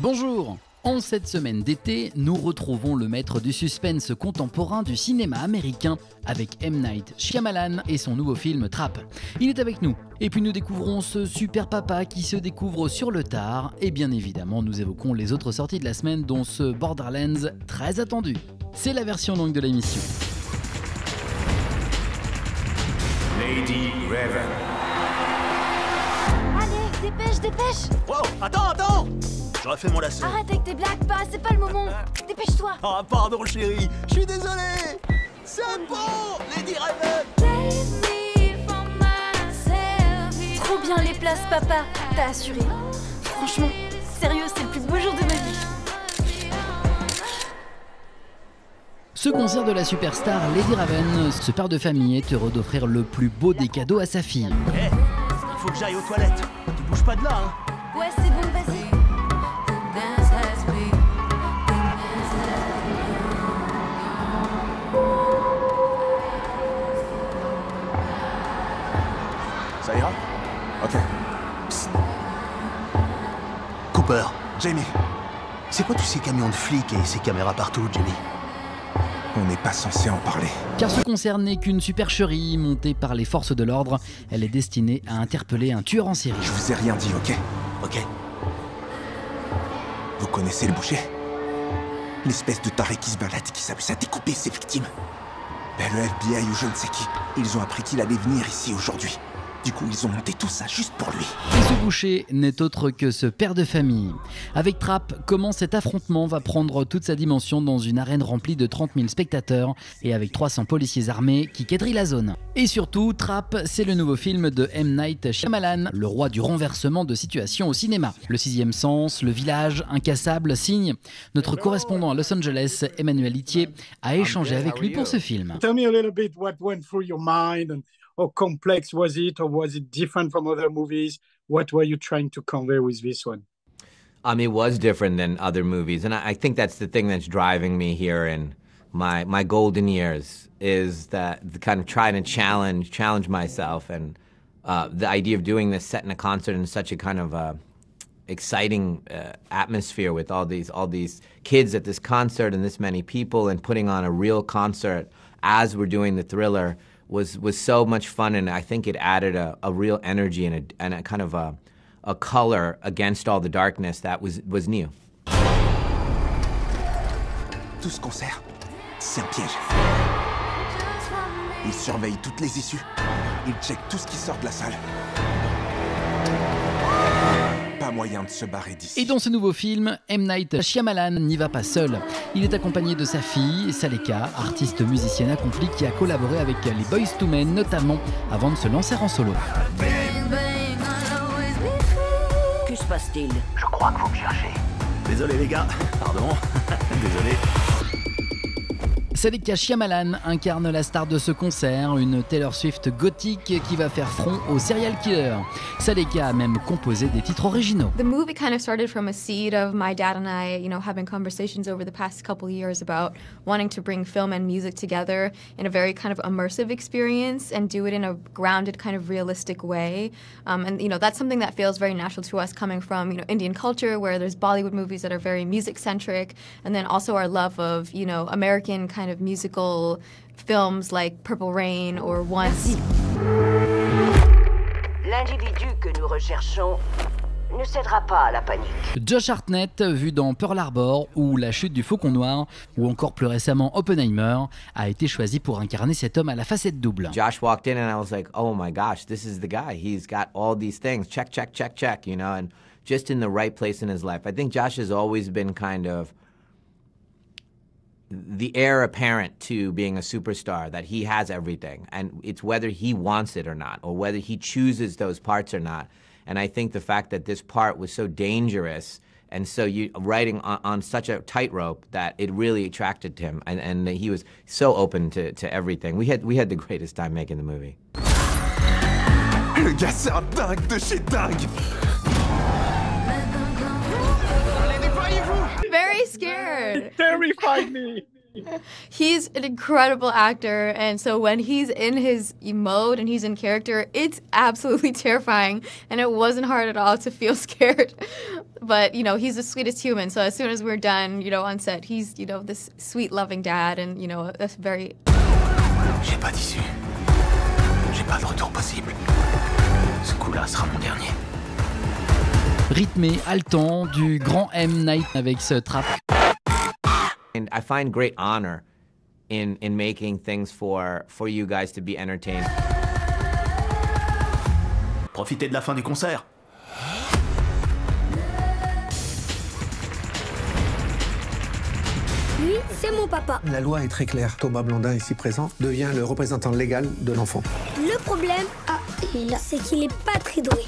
Bonjour! En cette semaine d'été, nous retrouvons le maître du suspense contemporain du cinéma américain avec M. Night Shyamalan et son nouveau film Trap. Il est avec nous. Et puis nous découvrons ce super papa qui se découvre sur le tard. Et bien évidemment, nous évoquons les autres sorties de la semaine, dont ce Borderlands très attendu. C'est la version longue de l'émission. Lady Raven. Allez, dépêche! Wow, attends! J'aurais fait mon lacet. Arrête avec tes blagues, pas, c'est pas le moment. Dépêche-toi. Oh, pardon chérie, je suis désolé. C'est bon, Lady Raven. Trop bien les places, papa. T'as assuré. Franchement, sérieux, c'est le plus beau jour de ma vie. Ce concert de la superstar Lady Raven, ce père de famille est heureux d'offrir le plus beau des cadeaux à sa fille. Hé, il faut que j'aille aux toilettes. Tu bouges pas de là, hein. Ouais, c'est bon, vas-y. Ça ira? Ok. Psst. Cooper, Jamie. C'est quoi tous ces camions de flics et ces caméras partout, Jamie? On n'est pas censé en parler. Car ce concert n'est qu'une supercherie montée par les forces de l'ordre. Elle est destinée à interpeller un tueur en série. Je vous ai rien dit, ok? Ok. Vous connaissez le boucher? L'espèce de taré qui se balade, qui s'amuse à découper ses victimes. Ben, le FBI ou je ne sais qui, ils ont appris qu'il allait venir ici aujourd'hui. Du coup, ils ont monté tout ça juste pour lui. Et ce boucher n'est autre que ce père de famille. Avec Trap, comment cet affrontement va prendre toute sa dimension dans une arène remplie de 30 000 spectateurs et avec 300 policiers armés qui quadrillent la zone. Et surtout, Trap, c'est le nouveau film de M. Night Shyamalan, le roi du renversement de situation au cinéma. Le sixième sens, Le Village, Incassable, Signe. Notre correspondant à Los Angeles, Emmanuel Itier, a échangé avec lui pour ce film. Tell me a little bit what went through your mind and how complex was it, or was it different from other movies? What were you trying to convey with this one? It was different than other movies, and I think that's the thing that's driving me here in my golden years, is that the kind of trying to challenge myself, and the idea of doing this set in a concert in such a kind of exciting atmosphere with all these kids at this concert and this many people, and putting on a real concert as we're doing the Thriller was so much fun, and I think it added a real energy and a kind of a color against all the darkness that was new. Tout ce concert, c'est un piège. Ils surveillent toutes les issues. Ils checkent tout ce qui sort de la salle. Pas moyen de se barrer d'ici. Et dans ce nouveau film, M. Night Shyamalan n'y va pas seul. Il est accompagné de sa fille, Saleka, artiste musicienne accomplie qui a collaboré avec les Boyz II Men, notamment avant de se lancer en solo. Que se passe-t-il? Je crois que vous me cherchez. Désolé les gars, pardon. Désolé. Saleka Shyamalan incarne la star de ce concert, une Taylor Swift gothique qui va faire front au serial killer. Saleka a même composé des titres originaux. The movie kind of started from a seed of my dad and I, having conversations over the past couple years about wanting to bring film and music together in a very kind of immersive experience and do it in a grounded kind of realistic way. And that's something that feels very natural to us coming from, Indian culture, where there's Bollywood movies that are very music-centric, and then also our love of, American kind of musical films like Purple Rain or Once. L'individu que nous recherchons ne cédera pas à la panique. Josh Hartnett, vu dans Pearl Harbor ou La chute du Faucon Noir, ou encore plus récemment Oppenheimer, a été choisi pour incarner cet homme à la facette double. Josh walked in and I was like, oh my gosh, this is the guy. He's got all these things, check, and just in the right place in his life. I think Josh has always been kind of the heir apparent to being a superstar, that he has everything, and it's whether he wants it or not, or whether he chooses those parts or not. And I think the fact that this part was so dangerous and so writing on such a tightrope that it really attracted him, and he was so open to everything. We had the greatest time making the movie. Le gars, c'est un dingue de chez dingue. Very scared. It terrified me. He's an incredible actor, and so when he's in his mode and he's in character, it's absolutely terrifying, and it wasn't hard at all to feel scared. But, you know, he's the sweetest human, so as soon as we're done, you know, on set, he's, you know, this sweet, loving dad, and, you know, a very... J'ai pas d'issue. J'ai pas de retour possible. Ce coup-là sera mon dernier. Rythmé, haletant, du grand M. Night avec ce trap. And I find great honor in making things for you guys to be entertained. Profitez de la fin du concert. Lui, c'est mon papa. La loi est très claire. Thomas Blondin, ici présent, devient le représentant légal de l'enfant. Le problème, c'est qu'il est pas très doué.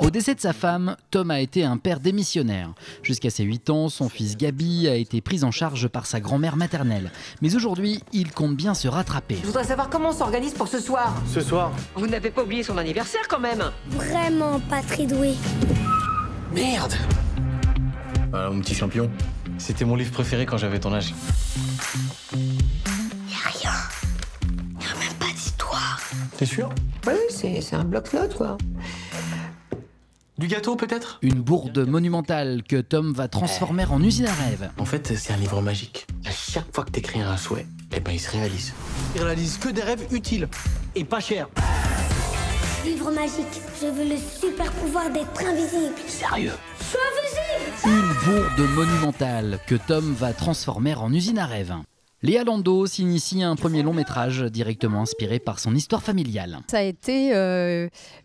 Au décès de sa femme, Tom a été un père démissionnaire. Jusqu'à ses 8 ans, son fils Gabi a été pris en charge par sa grand-mère maternelle. Mais aujourd'hui, il compte bien se rattraper. Je voudrais savoir comment on s'organise pour ce soir. Ce soir, Vous n'avez pas oublié son anniversaire quand même. Vraiment pas très doué. Merde. Alors, mon petit champion, c'était mon livre préféré quand j'avais ton âge. Y'a rien. Y'a même pas d'histoire. T'es sûr? Oui, c'est un bloc-notes, quoi. Du gâteau, peut-être? Une bourde monumentale que Tom va transformer en usine à rêves. En fait, c'est un livre magique. À chaque fois que t'écris un souhait, eh ben, il se réalise. il réalise que des rêves utiles et pas chers. Livre magique. Je veux le super pouvoir d'être invisible. Sérieux? Sois invisible. Une bourde monumentale que Tom va transformer en usine à rêves. Léa Landau s'initie à un premier long métrage directement inspiré par son histoire familiale. Ça a été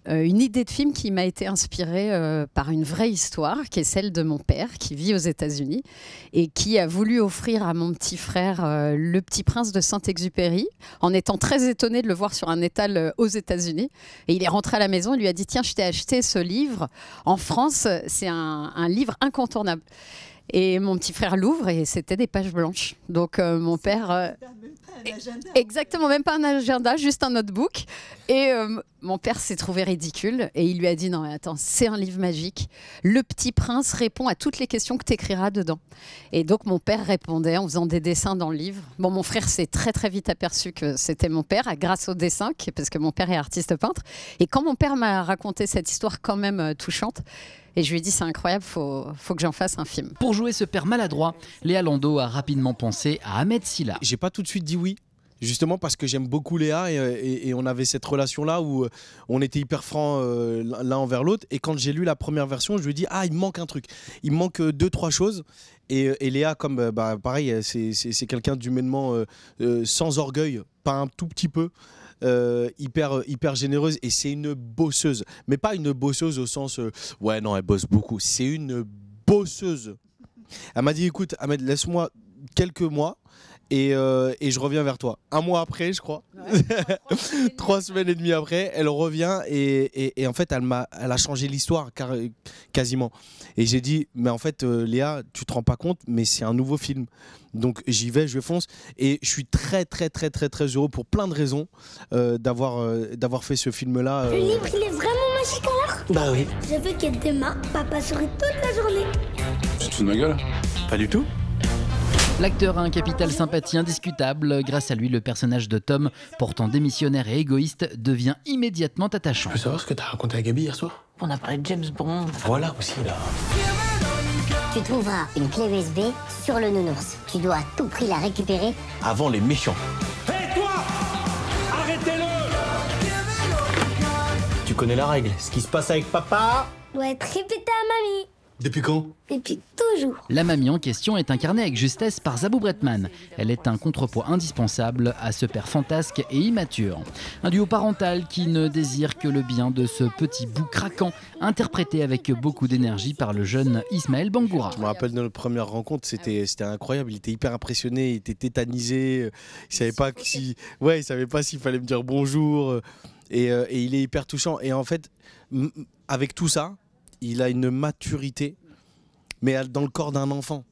une idée de film qui m'a été inspirée par une vraie histoire, qui est celle de mon père, qui vit aux États-Unis et qui a voulu offrir à mon petit frère Le Petit Prince de Saint-Exupéry, en étant très étonné de le voir sur un étal aux États-Unis. Et il est rentré à la maison et lui a dit « Tiens, je t'ai acheté ce livre. En France, c'est un livre incontournable. » Et mon petit frère l'ouvre et c'était des pages blanches. Donc mon père... exactement, même pas un agenda, juste un notebook. Et mon père s'est trouvé ridicule et il lui a dit « Non mais attends, c'est un livre magique. Le Petit Prince répond à toutes les questions que tu écriras dedans. » Et donc mon père répondait en faisant des dessins dans le livre. Bon, mon frère s'est très très vite aperçu que c'était mon père grâce au dessin, parce que mon père est artiste peintre. Et quand mon père m'a raconté cette histoire quand même touchante, et je lui ai dit, c'est incroyable, faut que j'en fasse un film. Pour jouer ce père maladroit, Léa Landau a rapidement pensé à Ahmed Silla. J'ai pas tout de suite dit oui, justement parce que j'aime beaucoup Léa et on avait cette relation-là où on était hyper francs l'un envers l'autre. Et quand j'ai lu la première version, je lui ai dit, il me manque un truc. Il me manque 2-3 choses. Et Léa, comme pareil, c'est quelqu'un d'humainement sans orgueil, pas un tout petit peu. Hyper généreuse et c'est une bosseuse, mais pas une bosseuse au sens ouais non elle bosse beaucoup, c'est une bosseuse. Elle m'a dit écoute Ahmed, laisse-moi quelques mois et je reviens vers toi. Un mois après je crois, 3 semaines et demie après elle revient et en fait elle a changé l'histoire quasiment. Et j'ai dit mais en fait Léa tu te rends pas compte mais c'est un nouveau film. Donc j'y vais, je fonce et je suis très heureux pour plein de raisons d'avoir fait ce film-là. Le livre, il est vraiment magique alors? Bah oui. Je veux que demain, papa sourit toute la journée. Tu te fous de ma gueule? Pas du tout. L'acteur a un capital sympathie indiscutable. Grâce à lui, le personnage de Tom, pourtant démissionnaire et égoïste, devient immédiatement attachant. Je peux savoir ce que t'as raconté à Gabi hier soir? On a parlé de James Bond. Voilà aussi là. Tu trouveras une clé USB sur le nounours. Tu dois à tout prix la récupérer. Avant les méchants. Hé toi, arrêtez-le. Tu connais la règle. Ce qui se passe avec papa Doit être répété à mamie. Depuis quand? Depuis toujours. La mamie en question est incarnée avec justesse par Zabou Bretman. Elle est un contrepoids indispensable à ce père fantasque et immature. Un duo parental qui ne désire que le bien de ce petit bout craquant, interprété avec beaucoup d'énergie par le jeune Ismaël Bangoura. Je me rappelle de notre première rencontre, c'était incroyable. Il était hyper impressionné, il était tétanisé. Il savait pas il savait pas s'il fallait me dire bonjour. Et il est hyper touchant. Et en fait, avec tout ça, il a une maturité, mais dans le corps d'un enfant.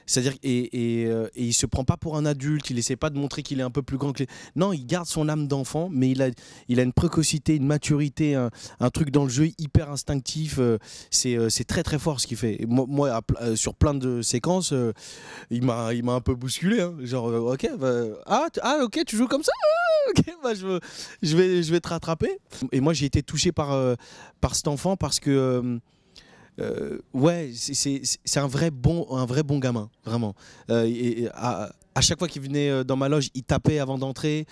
C'est-à-dire et il se prend pas pour un adulte, il essaie pas de montrer qu'il est un peu plus grand que les... Non, il garde son âme d'enfant, mais il a une précocité, une maturité, un truc dans le jeu hyper instinctif. C'est très très fort ce qu'il fait. Et moi sur plein de séquences, il m'a un peu bousculé. Hein. Genre, ok, ok, tu joues comme ça. Ok, je vais te rattraper. Et moi, j'ai été touché par cet enfant parce que ouais, c'est un vrai bon gamin, vraiment. À chaque fois qu'il venait dans ma loge, il tapait avant d'entrer.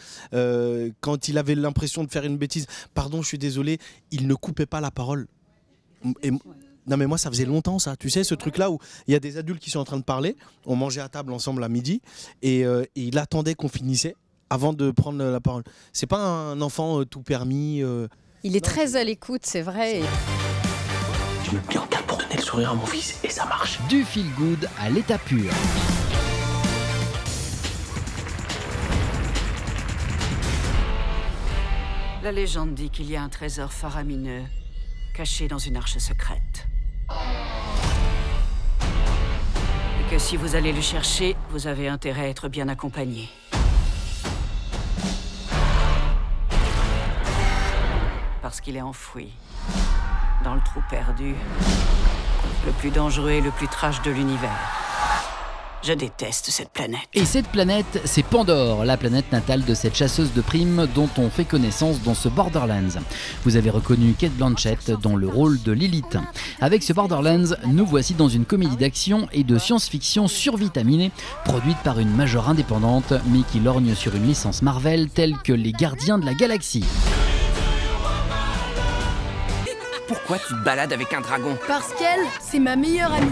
Quand il avait l'impression de faire une bêtise, pardon, je suis désolé, il ne coupait pas la parole. Non mais moi ça faisait longtemps ça, tu sais ce truc là où il y a des adultes qui sont en train de parler, on mangeait à table ensemble à midi et il attendait qu'on finissait avant de prendre la parole. C'est pas un enfant tout permis. Il est très à l'écoute, c'est vrai. Je me mets en garde pour donner le sourire à mon fils et ça marche. Du feel good à l'état pur. La légende dit qu'il y a un trésor faramineux caché dans une arche secrète. Et que si vous allez le chercher, vous avez intérêt à être bien accompagné. Parce qu'il est enfoui, dans le trou perdu, le plus dangereux et le plus trash de l'univers. Je déteste cette planète. Et cette planète, c'est Pandore, la planète natale de cette chasseuse de primes dont on fait connaissance dans ce Borderlands. Vous avez reconnu Cate Blanchett dans le rôle de Lilith. Avec ce Borderlands, nous voici dans une comédie d'action et de science-fiction survitaminée, produite par une major indépendante, mais qui lorgne sur une licence Marvel telle que les Gardiens de la Galaxie. Pourquoi tu te balades avec un dragon? Parce qu'elle, c'est ma meilleure amie.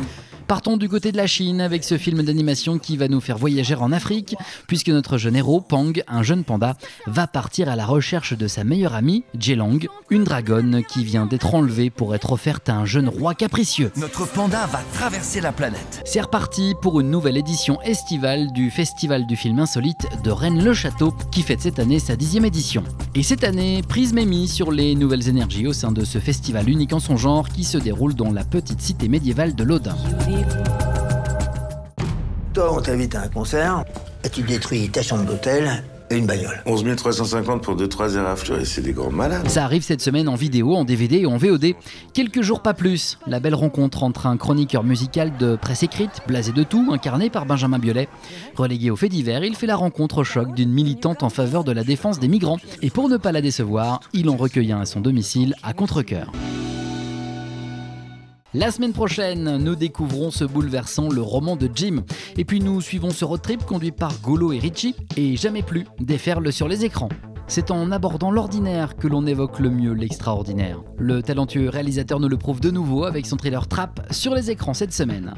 Partons du côté de la Chine avec ce film d'animation qui va nous faire voyager en Afrique, puisque notre jeune héros, Pang, un jeune panda, va partir à la recherche de sa meilleure amie, Jelang, une dragonne qui vient d'être enlevée pour être offerte à un jeune roi capricieux. Notre panda va traverser la planète. C'est reparti pour une nouvelle édition estivale du Festival du film insolite de Rennes-le-Château, qui fête cette année sa 10e édition. Et cette année, Prism est mis sur les nouvelles énergies au sein de ce festival unique en son genre qui se déroule dans la petite cité médiévale de l'Audin. Toi, on t'invite à un concert et tu détruis ta chambre d'hôtel et une bagnole. 11 350 pour 2-3 heures after, c'est des grands malades. Ça arrive cette semaine en vidéo, en DVD et en VOD. Quelques jours pas plus, la belle rencontre entre un chroniqueur musical de presse écrite, blasé de tout, incarné par Benjamin Biolay. Relégué aux faits divers, il fait la rencontre au choc d'une militante en faveur de la défense des migrants. Et pour ne pas la décevoir, il en recueille un à son domicile à contre-cœur. La semaine prochaine, nous découvrons ce bouleversant Le Roman de Jim. Et puis nous suivons ce road trip conduit par Golo et Richie. Et jamais plus déferle sur les écrans. C'est en abordant l'ordinaire que l'on évoque le mieux l'extraordinaire. Le talentueux réalisateur nous le prouve de nouveau avec son thriller Trap sur les écrans cette semaine.